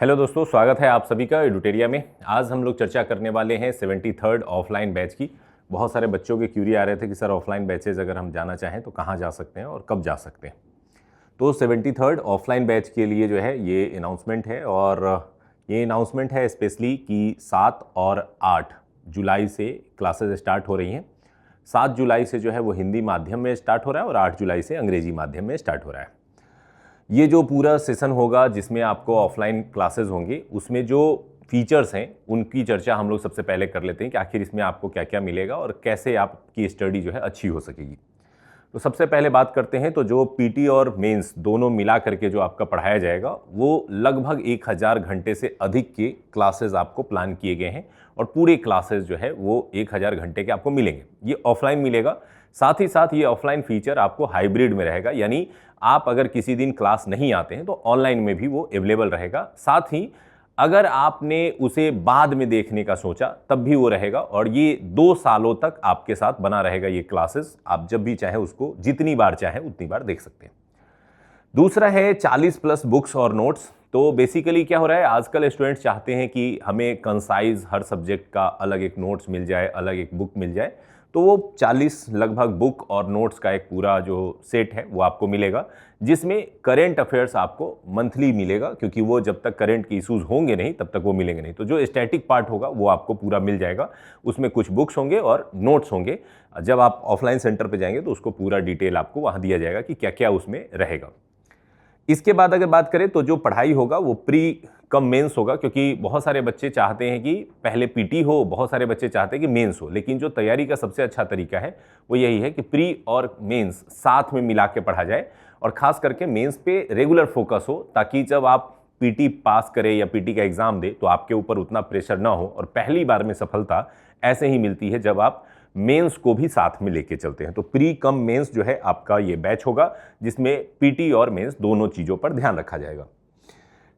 Hello दोस्तों, स्वागत है आप सभी का एडुटेरिया में। आज हम लोग चर्चा करने वाले हैं 73rd ऑफलाइन बैच की। बहुत सारे बच्चों के क्यूरी आ रहे थे कि सर ऑफलाइन बैचेज अगर हम जाना चाहें तो कहाँ जा सकते हैं और कब जा सकते हैं। तो 73rd ऑफलाइन बैच के लिए जो है ये अनाउंसमेंट है, और ये अनाउंसमेंट है स्पेशली कि 7 और 8 जुलाई से क्लासेज स्टार्ट हो रही हैं। 7 जुलाई से जो है वो हिंदी माध्यम में स्टार्ट हो रहा है और 8 जुलाई से अंग्रेजी माध्यम में स्टार्ट हो रहा है। ये जो पूरा सेशन होगा जिसमें आपको ऑफलाइन क्लासेस होंगे, उसमें जो फीचर्स हैं उनकी चर्चा हम लोग सबसे पहले कर लेते हैं कि आखिर इसमें आपको क्या क्या मिलेगा और कैसे आपकी स्टडी जो है अच्छी हो सकेगी। तो सबसे पहले बात करते हैं, तो जो पीटी और मेंस दोनों मिला करके जो आपका पढ़ाया जाएगा वो लगभग 1000 घंटे से अधिक के क्लासेस आपको प्लान किए गए हैं, और पूरे क्लासेस जो है वो 1000 घंटे के आपको मिलेंगे। ये ऑफलाइन मिलेगा, साथ ही साथ ये ऑफलाइन फीचर आपको हाइब्रिड में रहेगा, यानी आप अगर किसी दिन क्लास नहीं आते हैं तो ऑनलाइन में भी वो अवेलेबल रहेगा। साथ ही अगर आपने उसे बाद में देखने का सोचा तब भी वो रहेगा, और ये 2 सालों तक आपके साथ बना रहेगा। ये क्लासेस आप जब भी चाहें उसको जितनी बार चाहें उतनी बार देख सकते हैं। दूसरा है 40+ बुक्स और नोट्स। तो बेसिकली क्या हो रहा है, आजकल स्टूडेंट्स चाहते हैं कि हमें कंसाइज हर सब्जेक्ट का अलग एक नोट्स मिल जाए, अलग एक बुक मिल जाए। तो वो 40 लगभग बुक और नोट्स का एक पूरा जो सेट है वो आपको मिलेगा, जिसमें करेंट अफेयर्स आपको मंथली मिलेगा, क्योंकि वो जब तक करेंट के इश्यूज होंगे नहीं तब तक वो मिलेंगे नहीं। तो जो स्टैटिक पार्ट होगा वो आपको पूरा मिल जाएगा, उसमें कुछ बुक्स होंगे और नोट्स होंगे। जब आप ऑफलाइन सेंटर पे जाएंगे तो उसको पूरा डिटेल आपको वहाँ दिया जाएगा कि क्या क्या उसमें रहेगा। इसके बाद अगर बात करें तो जो पढ़ाई होगा वो प्री कम मेंस होगा, क्योंकि बहुत सारे बच्चे चाहते हैं कि पहले पीटी हो, बहुत सारे बच्चे चाहते हैं कि मेंस हो। लेकिन जो तैयारी का सबसे अच्छा तरीका है वो यही है कि प्री और मेंस साथ में मिला के पढ़ा जाए, और खास करके मेंस पे रेगुलर फोकस हो, ताकि जब आप पीटी पास करें या पीटी का एग्जाम दे तो आपके ऊपर उतना प्रेशर ना हो। और पहली बार में सफलता ऐसे ही मिलती है जब आप मेंस को भी साथ में लेके चलते हैं। तो प्री कम मेंस जो है आपका ये बैच होगा, जिसमें पीटी और मेंस दोनों चीज़ों पर ध्यान रखा जाएगा।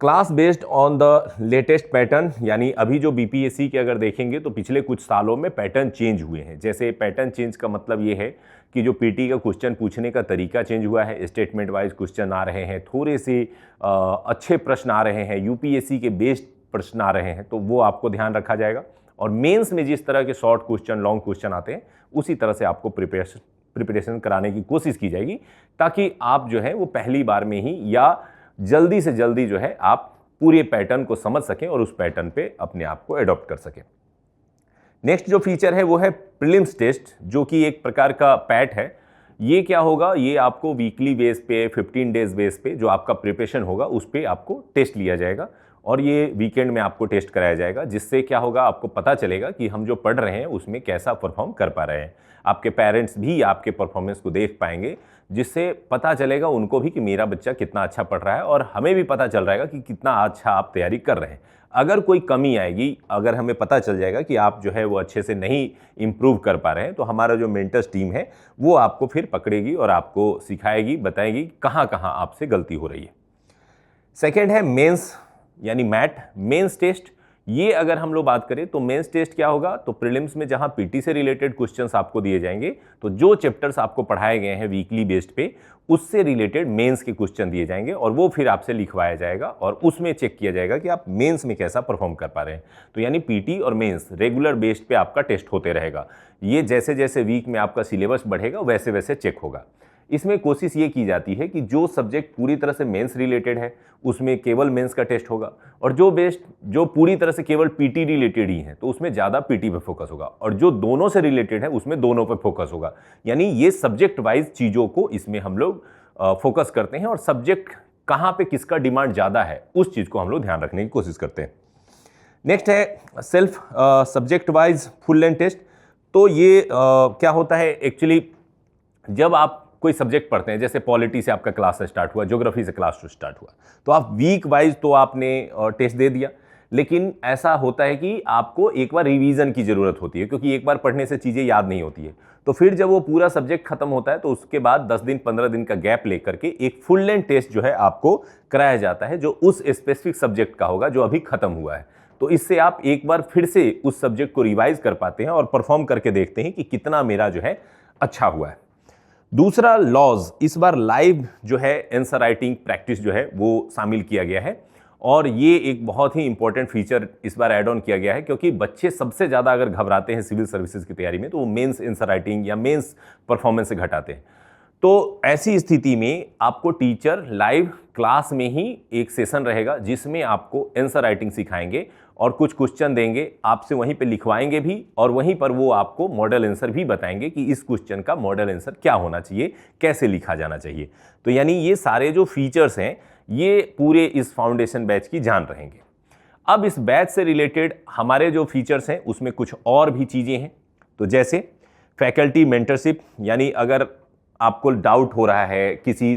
Class based on the latest pattern, यानी अभी जो बीपीएससी के अगर देखेंगे तो पिछले कुछ सालों में पैटर्न चेंज हुए हैं। जैसे पैटर्न चेंज का मतलब ये है कि जो पीटी का क्वेश्चन पूछने का तरीका चेंज हुआ है, स्टेटमेंट वाइज क्वेश्चन आ रहे हैं, थोड़े से अच्छे प्रश्न आ रहे हैं, यूपीएससी के बेस्ड प्रश्न आ रहे हैं, तो वो आपको ध्यान रखा जाएगा। और मेंस में जिस तरह के शॉर्ट क्वेश्चन, लॉन्ग क्वेश्चन आते हैं, उसी तरह से आपको प्रिपरेशन कराने की कोशिश की जाएगी, ताकि आप जो है वो पहली बार में ही या जल्दी से जल्दी जो है आप पूरे पैटर्न को समझ सकें और उस पैटर्न पे अपने आप को एडॉप्ट कर सकें। नेक्स्ट जो फीचर है वो है प्रीलिम्स टेस्ट, जो कि एक प्रकार का पैट है। ये क्या होगा, ये आपको वीकली बेस पे, 15 डेज बेस पे जो आपका प्रिपरेशन होगा उस पर आपको टेस्ट लिया जाएगा, और ये वीकेंड में आपको टेस्ट कराया जाएगा, जिससे क्या होगा, आपको पता चलेगा कि हम जो पढ़ रहे हैं उसमें कैसा परफॉर्म कर पा रहे हैं। आपके पेरेंट्स भी आपके परफॉर्मेंस को देख पाएंगे, जिससे पता चलेगा उनको भी कि मेरा बच्चा कितना अच्छा पढ़ रहा है, और हमें भी पता चल रहेगा कि कितना अच्छा आप तैयारी कर रहे हैं। अगर कोई कमी आएगी, अगर हमें पता चल जाएगा कि आप जो है वो अच्छे से नहीं इम्प्रूव कर पा रहे हैं, तो हमारा जो मेंटर्स टीम है वो आपको फिर पकड़ेगी और आपको सिखाएगी, बताएगी कहाँ कहाँ आपसे गलती हो रही है। सेकेंड है मेंस यानी मैट मेंस टेस्ट। ये अगर हम लोग बात करें तो मेंस टेस्ट क्या होगा, तो प्रीलिम्स में जहां पीटी से रिलेटेड क्वेश्चंस आपको दिए जाएंगे, तो जो चैप्टर्स आपको पढ़ाए गए हैं वीकली बेस्ड पे, उससे रिलेटेड मेंस के क्वेश्चन दिए जाएंगे, और वो फिर आपसे लिखवाया जाएगा और उसमें चेक किया जाएगा कि आप मेंस में कैसा परफॉर्म कर पा रहे हैं। तो यानी पीटी और मेंस रेगुलर बेस्ड पे आपका टेस्ट होते रहेगा। ये जैसे जैसे वीक में आपका सिलेबस बढ़ेगा वैसे वैसे चेक होगा। इसमें कोशिश ये की जाती है कि जो सब्जेक्ट पूरी तरह से मेंस रिलेटेड है उसमें केवल मेंस का टेस्ट होगा, और जो पूरी तरह से केवल पीटी रिलेटेड ही है तो उसमें ज़्यादा पीटी पे फोकस होगा, और जो दोनों से रिलेटेड है उसमें दोनों पे फोकस होगा। यानी ये सब्जेक्ट वाइज चीज़ों को इसमें हम लोग फोकस करते हैं, और सब्जेक्ट कहाँ पे किसका डिमांड ज़्यादा है उस चीज़ को हम लोग ध्यान रखने की कोशिश करते हैं। नेक्स्ट है self subject wise full length test. तो ये क्या होता है एक्चुअली, जब आप कोई सब्जेक्ट पढ़ते हैं, जैसे पॉलिटी से आपका क्लास स्टार्ट हुआ, ज्योग्राफी से क्लास स्टार्ट हुआ, तो आप वीक वाइज तो आपने टेस्ट दे दिया, लेकिन ऐसा होता है कि आपको एक बार रिवीजन की ज़रूरत होती है, क्योंकि एक बार पढ़ने से चीज़ें याद नहीं होती है। तो फिर जब वो पूरा सब्जेक्ट खत्म होता है तो उसके बाद 10 दिन 15 दिन का गैप लेकर के एक फुल लेंथ टेस्ट जो है आपको कराया जाता है, जो उस स्पेसिफिक सब्जेक्ट का होगा जो अभी खत्म हुआ है। तो इससे आप एक बार फिर से उस सब्जेक्ट को रिवाइज कर पाते हैं और परफॉर्म करके देखते हैं कि कितना मेरा जो है अच्छा हुआ है। दूसरा लॉज, इस बार लाइव जो है आंसर राइटिंग प्रैक्टिस जो है वो शामिल किया गया है, और ये एक बहुत ही इंपॉर्टेंट फीचर इस बार ऐड ऑन किया गया है, क्योंकि बच्चे सबसे ज़्यादा अगर घबराते हैं सिविल सर्विसेज की तैयारी में तो वो मेंस आंसर राइटिंग या मेंस परफॉर्मेंस से घटाते हैं। तो ऐसी स्थिति में आपको टीचर लाइव क्लास में ही एक सेशन रहेगा जिसमें आपको आंसर राइटिंग सिखाएंगे और कुछ क्वेश्चन देंगे, आपसे वहीं पे लिखवाएंगे भी और वहीं पर वो आपको मॉडल आंसर भी बताएंगे कि इस क्वेश्चन का मॉडल आंसर क्या होना चाहिए, कैसे लिखा जाना चाहिए। तो यानी ये सारे जो फीचर्स हैं ये पूरे इस फाउंडेशन बैच की जान रहेंगे। अब इस बैच से रिलेटेड हमारे जो फीचर्स हैं उसमें कुछ और भी चीज़ें हैं। तो जैसे फैकल्टी मेंटरशिप, यानी अगर आपको डाउट हो रहा है किसी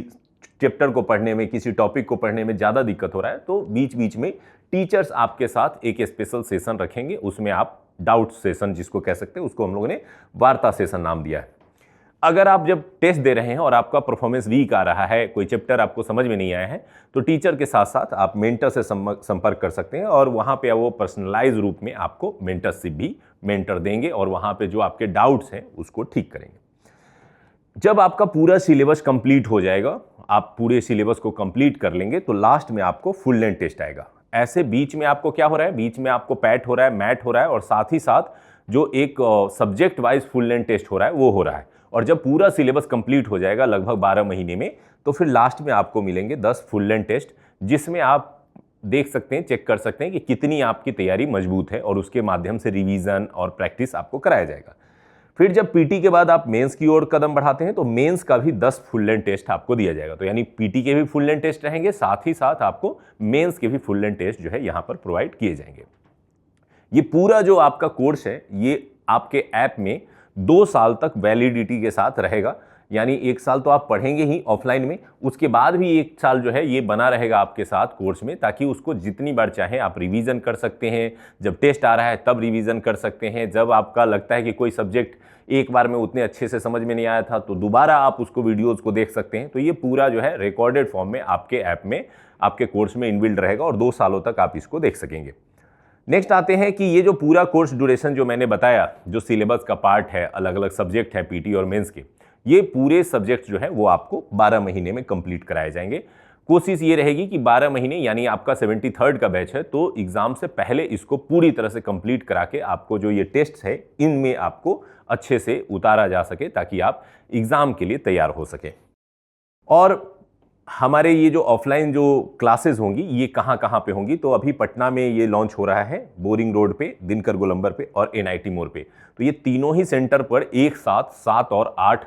चैप्टर को पढ़ने में, किसी टॉपिक को पढ़ने में ज़्यादा दिक्कत हो रहा है, तो बीच बीच में टीचर्स आपके साथ एक स्पेशल सेशन रखेंगे, उसमें आप डाउट सेशन जिसको कह सकते हैं, उसको हम लोगों ने वार्ता सेशन नाम दिया है। अगर आप जब टेस्ट दे रहे हैं और आपका परफॉर्मेंस वीक आ रहा है, कोई चैप्टर आपको समझ में नहीं आया है, तो टीचर के साथ साथ आप मेंटर से संपर्क कर सकते हैं और वहाँ पे वो पर्सनलाइज रूप में आपको मेंटरशिप भी मेंटर देंगे और वहाँ पे जो आपके डाउट्स हैं उसको ठीक करेंगे। जब आपका पूरा सिलेबस कंप्लीट हो जाएगा, आप पूरे सिलेबस को कंप्लीट कर लेंगे, तो लास्ट में आपको फुल लेंथ टेस्ट आएगा। ऐसे बीच में आपको क्या हो रहा है, बीच में आपको पैट हो रहा है, मैट हो रहा है और साथ ही साथ जो एक subject wise full length test हो रहा है वो हो रहा है। और जब पूरा सिलेबस कंप्लीट हो जाएगा लगभग 12 महीने में, तो फिर लास्ट में आपको मिलेंगे 10 फुल लेंथ टेस्ट, जिसमें आप देख सकते हैं, चेक कर सकते हैं कि कितनी आपकी तैयारी मजबूत है और उसके माध्यम से रिवीजन और प्रैक्टिस आपको कराया जाएगा। फिर जब पीटी के बाद आप मेंस की ओर कदम बढ़ाते हैं तो मेंस का भी 10 फुल लेंथ टेस्ट आपको दिया जाएगा। तो यानी पीटी के भी फुल लेंथ टेस्ट रहेंगे, साथ ही साथ आपको मेंस के भी फुल लेंथ टेस्ट जो है यहाँ पर प्रोवाइड किए जाएंगे। ये पूरा जो आपका कोर्स है ये आपके ऐप में 2 साल तक वैलिडिटी के साथ रहेगा, यानी 1 साल तो आप पढ़ेंगे ही ऑफलाइन में, उसके बाद भी 1 साल जो है ये बना रहेगा आपके साथ कोर्स में, ताकि उसको जितनी बार चाहें आप रिवीजन कर सकते हैं। जब टेस्ट आ रहा है तब रिवीजन कर सकते हैं, जब आपका लगता है कि कोई सब्जेक्ट एक बार में उतने अच्छे से समझ में नहीं आया था तो दोबारा आप उसको वीडियोज़ को देख सकते हैं। तो ये पूरा जो है रिकॉर्डेड फॉर्म में आपके ऐप में, आपके कोर्स में इनबिल्ड रहेगा और 2 सालों तक आप इसको देख सकेंगे। नेक्स्ट आते हैं कि ये जो पूरा कोर्स ड्यूरेशन जो मैंने बताया, जो सिलेबस का पार्ट है, अलग अलग सब्जेक्ट है पीटी और मेंस के, ये पूरे सब्जेक्ट जो है वो आपको 12 महीने में कंप्लीट कराए जाएंगे। कोशिश ये रहेगी कि 12 महीने, यानी आपका 73rd का बैच है, तो एग्जाम से पहले इसको पूरी तरह से कंप्लीट करा के आपको जो ये टेस्ट है इनमें आपको अच्छे से उतारा जा सके, ताकि आप एग्जाम के लिए तैयार हो सके। और हमारे ये जो ऑफलाइन जो क्लासेस होंगी ये कहाँ कहाँ पे होंगी, तो अभी पटना में ये लॉन्च हो रहा है, बोरिंग रोड पे, दिनकर गोलंबर पे और एनआईटी मोड़ पे। तो ये तीनों ही सेंटर पर एक साथ 7 और 8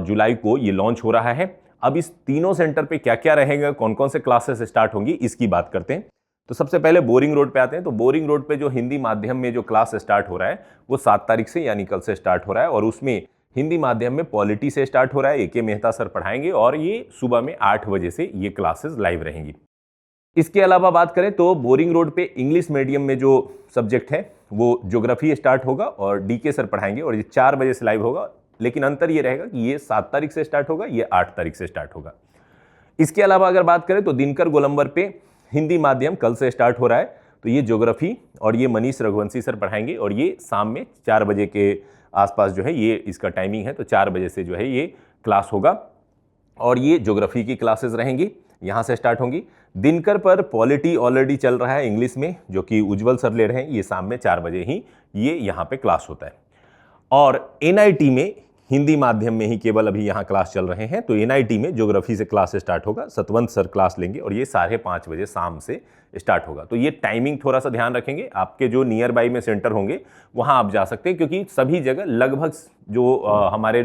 जुलाई को ये लॉन्च हो रहा है। अब इस तीनों सेंटर पे क्या क्या रहेगा, कौन कौन से क्लासेस स्टार्ट होंगी, इसकी बात करते हैं। तो सबसे पहले बोरिंग रोड पे आते हैं। तो बोरिंग रोड पे जो हिंदी माध्यम में जो क्लास स्टार्ट हो रहा है वो 7 तारीख से, यानी कल से स्टार्ट हो रहा है, और उसमें हिंदी माध्यम में पॉलिटी से स्टार्ट हो रहा है। ए.के. मेहता सर पढ़ाएंगे और ये सुबह में 8 बजे से ये क्लासेस लाइव रहेंगी। इसके अलावा बात करें तो बोरिंग रोड पे इंग्लिश मीडियम में जो सब्जेक्ट है वो ज्योग्राफी स्टार्ट होगा और डी.के. सर पढ़ाएंगे और ये 4 बजे से लाइव होगा। लेकिन अंतर ये रहेगा कि ये 7 तारीख से स्टार्ट होगा, ये 8 तारीख से स्टार्ट होगा। इसके अलावा अगर बात करें तो दिनकर गोलंबर पे हिंदी माध्यम कल से स्टार्ट हो रहा है, तो ये ज्योग्राफी और ये मनीष रघुवंशी सर पढ़ाएंगे और ये शाम में 4 बजे के आसपास जो है ये इसका टाइमिंग है। तो 4 बजे से जो है ये क्लास होगा और ये ज्योग्राफी की क्लासेस रहेंगी, यहाँ से स्टार्ट होंगी। दिनकर पर पॉलिटी ऑलरेडी चल रहा है इंग्लिश में, जो कि उज्जवल सर ले रहे हैं, ये शाम में 4 बजे ही ये यहाँ पे क्लास होता है। और एनआईटी में हिंदी माध्यम में ही केवल अभी यहाँ क्लास चल रहे हैं, तो एनआईटी में ज्योग्राफी से क्लास स्टार्ट होगा, सतवंत सर क्लास लेंगे और ये 5:30 बजे शाम से स्टार्ट होगा। तो ये टाइमिंग थोड़ा सा ध्यान रखेंगे, आपके जो नियर बाई में सेंटर होंगे वहाँ आप जा सकते हैं, क्योंकि सभी जगह लगभग जो हमारे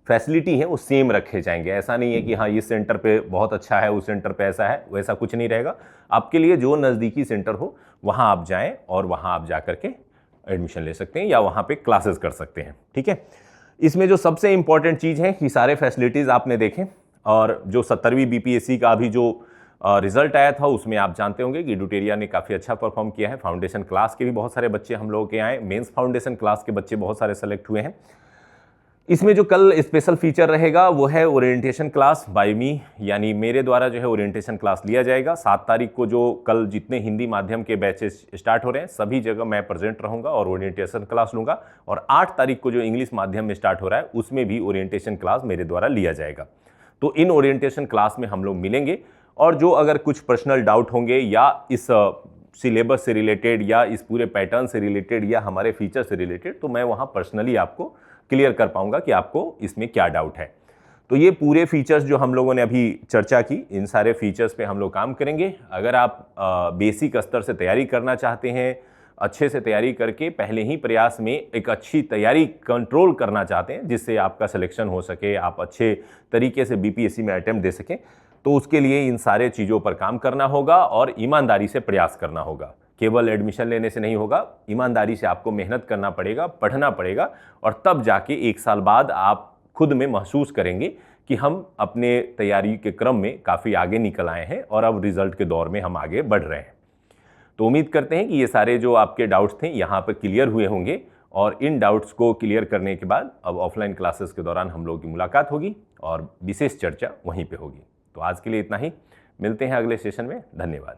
फैसिलिटी है वो सेम रखे जाएंगे। ऐसा नहीं है कि हाँ इस सेंटर पे बहुत अच्छा है, उस सेंटर पे ऐसा है, वैसा कुछ नहीं रहेगा। आपके लिए जो नज़दीकी सेंटर हो वहाँ आप जाएँ और वहाँ आप जा करके एडमिशन ले सकते हैं या वहाँ पे क्लासेस कर सकते हैं। ठीक है, इसमें जो सबसे इंपॉर्टेंट चीज़ है कि सारे फैसिलिटीज़ आपने देखें, और जो 70वीं बीपीएससी का अभी जो रिजल्ट आया था उसमें आप जानते होंगे कि ड्यूटेरिया ने काफ़ी अच्छा परफॉर्म किया है। फाउंडेशन क्लास के भी बहुत सारे बच्चे हम लोगों के आए, मेंस फाउंडेशन क्लास के बच्चे बहुत सारे सेलेक्ट हुए हैं। इसमें जो कल स्पेशल फीचर रहेगा वो है ओरिएंटेशन क्लास बाय मी, यानी मेरे द्वारा जो है ओरिएंटेशन क्लास लिया जाएगा। 7 तारीख को जो कल जितने हिंदी माध्यम के बैचेस स्टार्ट हो रहे हैं सभी जगह मैं प्रेजेंट रहूंगा और ओरिएंटेशन क्लास लूंगा, और 8 तारीख को जो इंग्लिश माध्यम में स्टार्ट हो रहा है उसमें भी ओरिएंटेशन क्लास मेरे द्वारा लिया जाएगा। तो इन ओरिएंटेशन क्लास में हम लोग मिलेंगे और जो अगर कुछ पर्सनल डाउट होंगे या इस सिलेबस से रिलेटेड या इस पूरे पैटर्न से रिलेटेड या हमारे फीचर से रिलेटेड, तो मैं वहाँ पर्सनली आपको क्लियर कर पाऊंगा कि आपको इसमें क्या डाउट है। तो ये पूरे फीचर्स जो हम लोगों ने अभी चर्चा की, इन सारे फीचर्स पे हम लोग काम करेंगे। अगर आप बेसिक स्तर से तैयारी करना चाहते हैं, अच्छे से तैयारी करके पहले ही प्रयास में एक अच्छी तैयारी कंट्रोल करना चाहते हैं जिससे आपका सिलेक्शन हो सके, आप अच्छे तरीके से बीपीएससी में अटेम्प्ट दे सकें, तो उसके लिए इन सारे चीज़ों पर काम करना होगा और ईमानदारी से प्रयास करना होगा। केवल एडमिशन लेने से नहीं होगा, ईमानदारी से आपको मेहनत करना पड़ेगा, पढ़ना पड़ेगा, और तब जाके 1 साल बाद आप खुद में महसूस करेंगे कि हम अपने तैयारी के क्रम में काफ़ी आगे निकल आए हैं और अब रिजल्ट के दौर में हम आगे बढ़ रहे हैं। तो उम्मीद करते हैं कि ये सारे जो आपके डाउट्स थे यहाँ पर क्लियर हुए होंगे, और इन डाउट्स को क्लियर करने के बाद अब ऑफलाइन क्लासेस के दौरान हम लोगों की मुलाकात होगी और विशेष चर्चा वहीं पे होगी। तो आज के लिए इतना ही, मिलते हैं अगले सेशन में। धन्यवाद।